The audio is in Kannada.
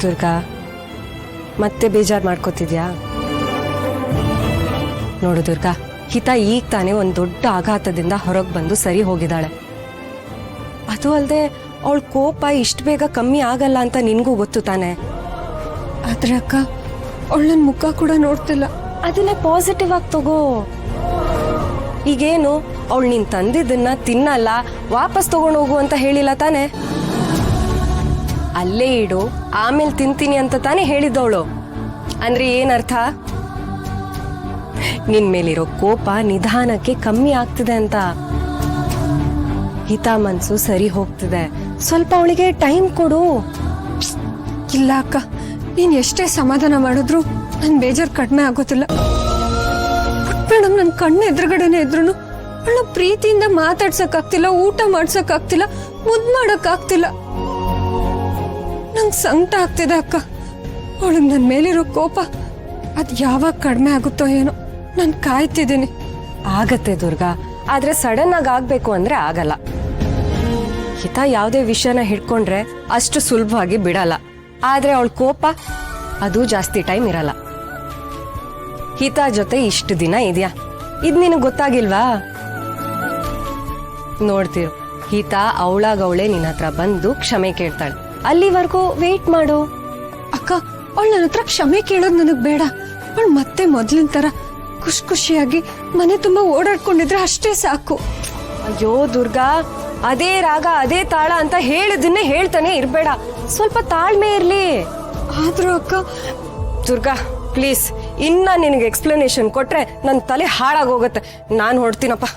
ದುರ್ಗಾ, ಮತ್ತೆ ಬೇಜಾರು ಮಾಡ್ಕೋತಿದ್ಯಾ? ನೋಡು ದುರ್ಗಾ, ಹಿತ ಈಗ ತಾನೇ ಒಂದು ದೊಡ್ಡ ಆಘಾತದಿಂದ ಹೊರಗೆ ಬಂದು ಸರಿ ಹೋಗಿದ್ದಾಳೆ. ಅದು ಅಲ್ಲದೆ ಅವಳ ಕೋಪ ಇಷ್ಟು ಬೇಗ ಕಮ್ಮಿ ಆಗಲ್ಲ ಅಂತ ನಿನ್ಗೂ ಗೊತ್ತು ತಾನೆ. ಆದ್ರೆ ಅಕ್ಕ, ಅವಳ ನನ್ನ ಮುಖ ಕೂಡ ನೋಡ್ತಿಲ್ಲ. ಅದನ್ನೇ ಪಾಸಿಟಿವ್ ಆಗಿ ತಗೋ. ಈಗೇನು ಅವಳು ನೀನ್ ತಂದಿದ್ದನ್ನ ತಿನ್ನಲ್ಲ, ವಾಪಸ್ ತಗೊಂಡು ಹೋಗು ಅಂತ ಹೇಳಿಲ್ಲ ತಾನೆ. ಅಲ್ಲೇ ಇಡು, ಆಮೇಲೆ ತಿಂತೀನಿ ಅಂತ ತಾನೇ ಹೇಳಿದ್ದವಳು. ಅಂದ್ರೆ ಏನರ್ಥ? ನಿನ್ ಮೇಲಿರೋ ಕೋಪ ನಿಧಾನಕ್ಕೆ ಕಮ್ಮಿ ಆಗ್ತಿದೆ ಅಂತ. ಹಿತ ಮನ್ಸು ಸರಿ ಹೋಗ್ತಿದೆ, ಸ್ವಲ್ಪ ಅವಳಿಗೆ ಟೈಮ್ ಕೊಡು. ಇಲ್ಲ ಅಕ್ಕ, ನೀನ್ ಎಷ್ಟೇ ಸಮಾಧಾನ ಮಾಡಿದ್ರು ನನ್ ಬೇಜಾರ್ ಕಡಿಮೆ ಆಗೋದಿಲ್ಲ. ಮೇಡಮ್, ನನ್ ಕಣ್ಣು ಎದುರುಗಡೆನೆ ಇದ್ರು ಅವಳ ಪ್ರೀತಿಯಿಂದ ಮಾತಾಡ್ಸಕ್ ಆಗ್ತಿಲ್ಲ, ಊಟ ಮಾಡ್ಸಕ್ ಆಗ್ತಿಲ್ಲ, ಮುದ್ ಮಾಡಕ್ ಆಗ್ತಿಲ್ಲ. ನಂಗೆ ಸಂಕಟ ಆಗ್ತಿದೆ ಅಕ್ಕ. ಅವಳಿಗೆ ನನ್ ಮೇಲಿರೋ ಕೋಪ ಅದ್ ಯಾವಾಗ ಕಡಿಮೆ ಆಗುತ್ತೋ ಏನೋ. ನಾನು ಕಾಯ್ತಿದ್ದೀನಿ. ಆಗತ್ತೆ ದುರ್ಗಾ, ಆದ್ರೆ ಸಡನ್ ಆಗಿ ಆಗ್ಬೇಕು ಅಂದ್ರೆ ಆಗಲ್ಲ. ಹಿತ ಯಾವುದೇ ವಿಷಯನ ಹಿಡ್ಕೊಂಡ್ರೆ ಅಷ್ಟು ಸುಲಭವಾಗಿ ಬಿಡಲ್ಲ. ಆದ್ರೆ ಅವಳ ಕೋಪ ಅದು ಜಾಸ್ತಿ ಟೈಮ್ ಇರಲ್ಲ. ಹಿತ ಜೊತೆ ಇಷ್ಟು ದಿನ ಇದೆಯಾ, ಇದ್ ನಿನಗೆ ಗೊತ್ತಾಗಿಲ್ವಾ? ನೋಡ್ತಿರು, ಹಿತ ಅವಳಾಗವಳೆ ನಿನ್ನ ಹತ್ರ ಬಂದು ಕ್ಷಮೆ ಕೇಳ್ತಾಳೆ. ಅಲ್ಲಿವರೆಗೂ ವೇಟ್ ಮಾಡು. ಅಕ್ಕ, ಅವಳು ನನ್ನ ಹತ್ರ ಕ್ಷಮೆ ಕೇಳೋದು ನನಗ್ ಬೇಡ. ಅವಳು ಮತ್ತೆ ಮೊದ್ಲಿನ ತರ ಖುಷಿಯಾಗಿ ಮನೆ ತುಂಬಾ ಓಡಾಡ್ಕೊಂಡಿದ್ರೆ ಅಷ್ಟೇ ಸಾಕು. ಅಯ್ಯೋ ದುರ್ಗಾ, ಅದೇ ರಾಗ ಅದೇ ತಾಳ ಅಂತ ಹೇಳಿದನ್ನೇ ಹೇಳ್ತಾನೆ ಇರ್ಬೇಡ. ಸ್ವಲ್ಪ ತಾಳ್ಮೆ ಇರ್ಲಿ. ಆದ್ರೂ ಅಕ್ಕ, ದುರ್ಗಾ ಪ್ಲೀಸ್, ಇನ್ನ ನಿನಗೆ ಎಕ್ಸ್ಪ್ಲನೇಷನ್ ಕೊಟ್ರೆ ನನ್ನ ತಲೆ ಹಾಳಾಗೋಗತ್ತೆ. ನಾನು ಹೊಡ್ತೀನಪ್ಪ.